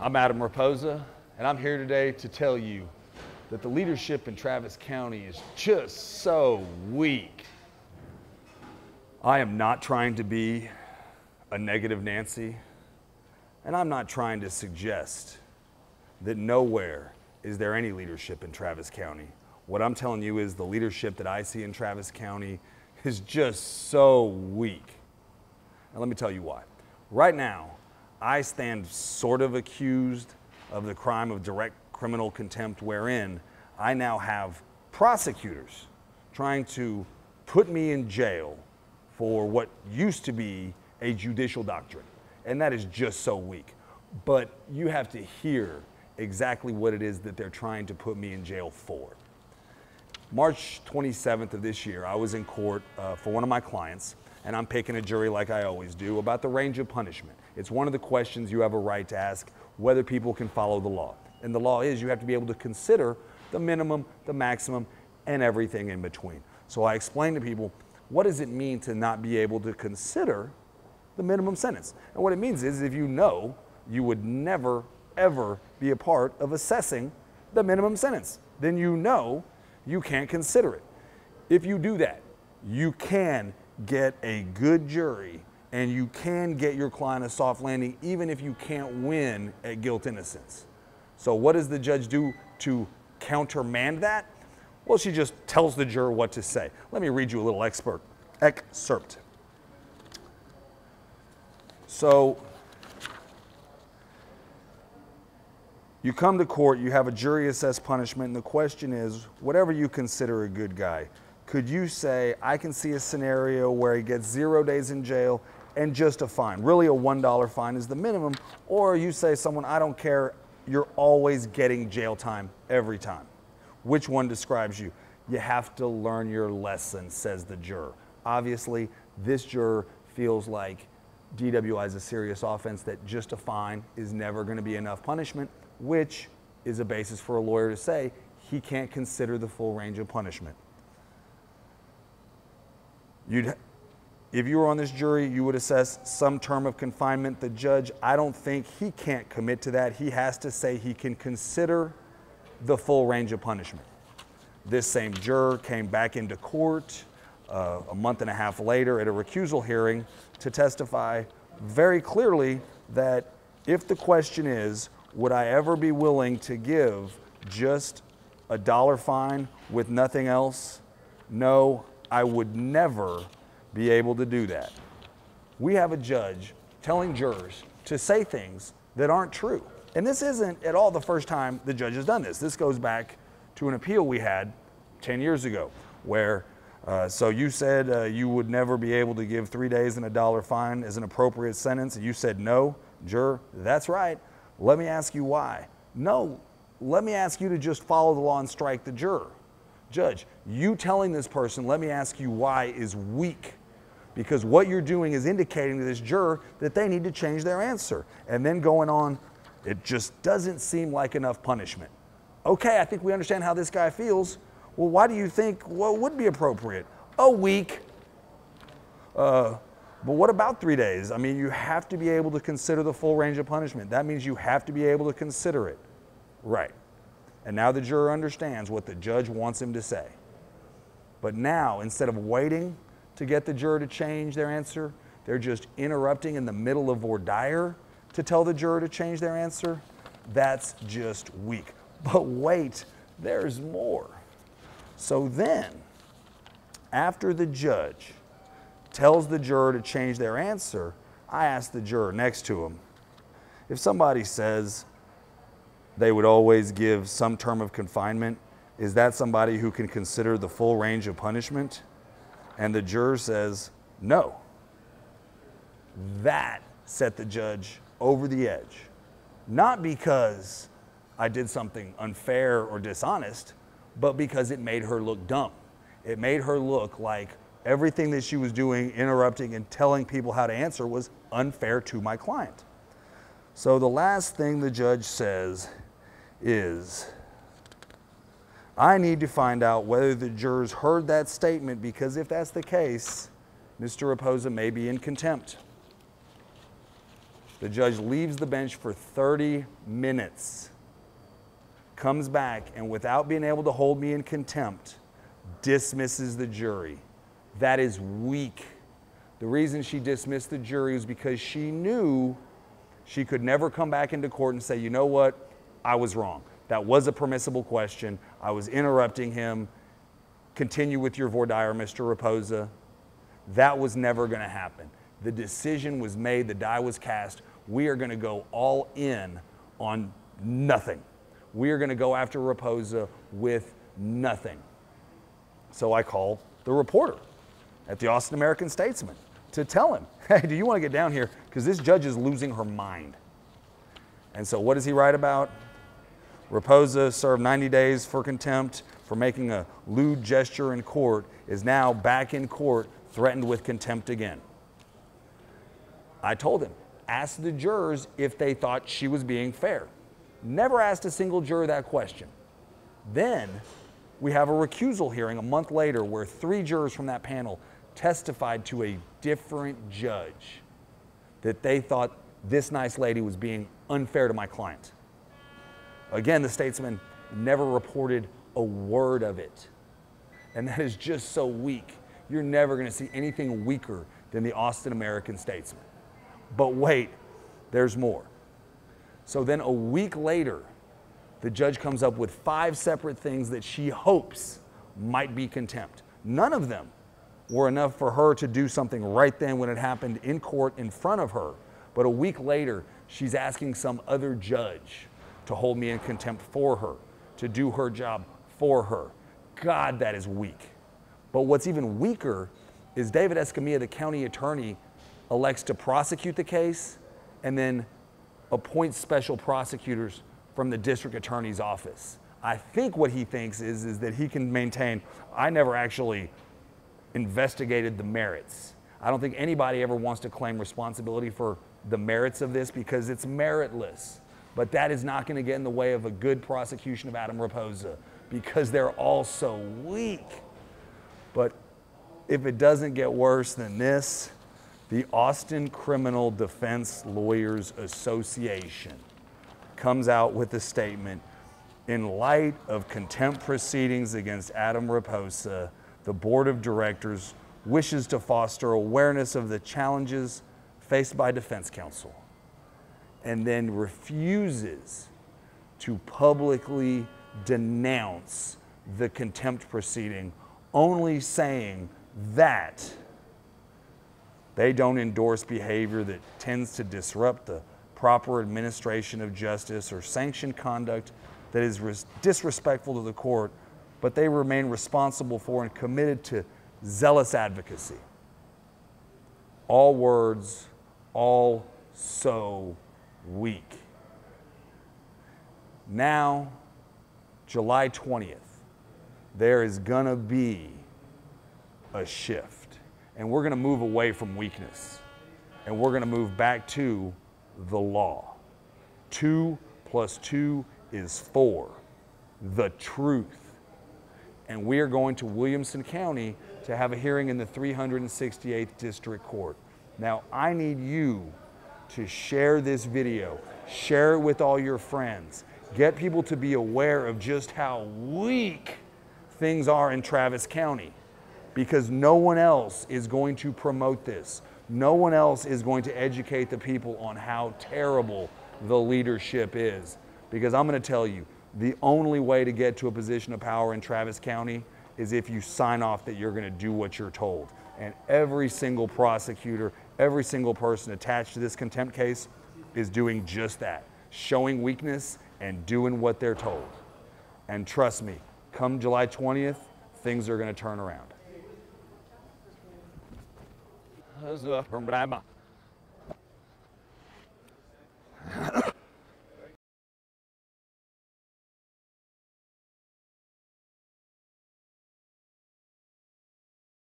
I'm Adam Reposa, and I'm here today to tell you that the leadership in Travis County is just so weak. I am not trying to be a negative Nancy, and I'm not trying to suggest that nowhere is there any leadership in Travis County. What I'm telling you is the leadership that I see in Travis County is just so weak. Now let me tell you why. Right now, I stand sort of accused of the crime of direct criminal contempt, wherein I now have prosecutors trying to put me in jail for what used to be a judicial doctrine. And that is just so weak. But you have to hear exactly what it is that they're trying to put me in jail for. March 27th of this year, I was in court for one of my clients, and I'm picking a jury like I always do about the range of punishment. It's one of the questions you have a right to ask, whether people can follow the law. And the law is you have to be able to consider the minimum, the maximum, and everything in between. So I explain to people, what does it mean to not be able to consider the minimum sentence? And what it means is if you know, you would never, ever be a part of assessing the minimum sentence. Then you know you can't consider it. If you do that, you can get a good jury and you can get your client a soft landing even if you can't win at guilt innocence. So what does the judge do to countermand that? Well, she just tells the juror what to say. Let me read you a little excerpt. So you come to court, you have a jury assess punishment, and the question is, whatever you consider a good guy, could you say, I can see a scenario where he gets 0 days in jail and just a fine? Really a $1 fine is the minimum. Or you say someone, I don't care, you're always getting jail time every time. Which one describes you? You have to learn your lesson, says the juror. Obviously, this juror feels like DWI is a serious offense, that just a fine is never going to be enough punishment, which is a basis for a lawyer to say he can't consider the full range of punishment. If you were on this jury, you would assess some term of confinement. The judge, I don't think he can't commit to that. He has to say he can consider the full range of punishment. This same juror came back into court a month and a half later at a recusal hearing to testify very clearly that if the question is, would I ever be willing to give just a $1 fine with nothing else? No, I would never be able to do that. We have a judge telling jurors to say things that aren't true. And this isn't at all the first time the judge has done this. This goes back to an appeal we had 10 years ago where, so you said you would never be able to give 3 days and a $1 fine as an appropriate sentence. And you said no, juror, that's right. Let me ask you why. No, let me ask you to just follow the law and strike the juror. Judge, you telling this person, let me ask you why, is weak, because what you're doing is indicating to this juror that they need to change their answer. And then going on, it just doesn't seem like enough punishment. Okay, I think we understand how this guy feels. Well, why do you think what would be appropriate? A week. But what about 3 days? I mean, you have to be able to consider the full range of punishment. That means you have to be able to consider it. Right. And now the juror understands what the judge wants him to say. But now, instead of waiting to get the juror to change their answer, they're just interrupting in the middle of voir dire to tell the juror to change their answer. That's just weak. But wait, there's more. So then, after the judge tells the juror to change their answer, I ask the juror next to him, if somebody says they would always give some term of confinement, is that somebody who can consider the full range of punishment? And the juror says, no. That set the judge over the edge. Not because I did something unfair or dishonest, but because it made her look dumb. It made her look like everything that she was doing, interrupting and telling people how to answer, was unfair to my client. So the last thing the judge says is, I need to find out whether the jurors heard that statement, because if that's the case, Mr. Reposa may be in contempt. The judge leaves the bench for 30 minutes, comes back, and without being able to hold me in contempt, dismisses the jury. That is weak. The reason she dismissed the jury was because she knew she could never come back into court and say, you know what, I was wrong. That was a permissible question. I was interrupting him. Continue with your voir dire, Mr. Reposa. That was never going to happen. The decision was made. The die was cast. We are going to go all in on nothing. We are going to go after Reposa with nothing. So I call the reporter at the Austin American-Statesman to tell him, hey, do you want to get down here? Because this judge is losing her mind. And so what does he write about? Reposa served 90 days for contempt for making a lewd gesture in court, is now back in court, threatened with contempt again. I told him, ask the jurors if they thought she was being fair. Never asked a single juror that question. Then we have a recusal hearing a month later where 3 jurors from that panel testified to a different judge that they thought this nice lady was being unfair to my client. Again, the Statesman never reported a word of it. And that is just so weak. You're never going to see anything weaker than the Austin American-Statesman. But wait, there's more. So then a week later, the judge comes up with 5 separate things that she hopes might be contempt. None of them were enough for her to do something right then when it happened in court in front of her. But a week later, she's asking some other judge to hold me in contempt for her, to do her job for her. God, that is weak. But what's even weaker is David Escamilla, the county attorney, elects to prosecute the case and then appoints special prosecutors from the district attorney's office. I think what he thinks is that he can maintain, I never actually investigated the merits. I don't think anybody ever wants to claim responsibility for the merits of this because it's meritless. But that is not going to get in the way of a good prosecution of Adam Reposa because they're all so weak. But if it doesn't get worse than this, the Austin Criminal Defense Lawyers Association comes out with a statement. In light of contempt proceedings against Adam Reposa, the board of directors wishes to foster awareness of the challenges faced by defense counsel, and then refuses to publicly denounce the contempt proceeding, only saying that they don't endorse behavior that tends to disrupt the proper administration of justice or sanction conduct that is disrespectful to the court, but they remain responsible for and committed to zealous advocacy. All words, all so weak. Now, July 20th, there is gonna be a shift, and we're gonna move away from weakness, and we're gonna move back to the law. 2 + 2 is 4, the truth. And we are going to Williamson County to have a hearing in the 368th District Court. Now, I need you to share this video, share it with all your friends, get people to be aware of just how weak things are in Travis County, because no one else is going to promote this. No one else is going to educate the people on how terrible the leadership is. Because I'm going to tell you, the only way to get to a position of power in Travis County is if you sign off that you're going to do what you're told. And every single prosecutor, every single person attached to this contempt case is doing just that, showing weakness and doing what they're told. And trust me, come July 20th, things are going to turn around.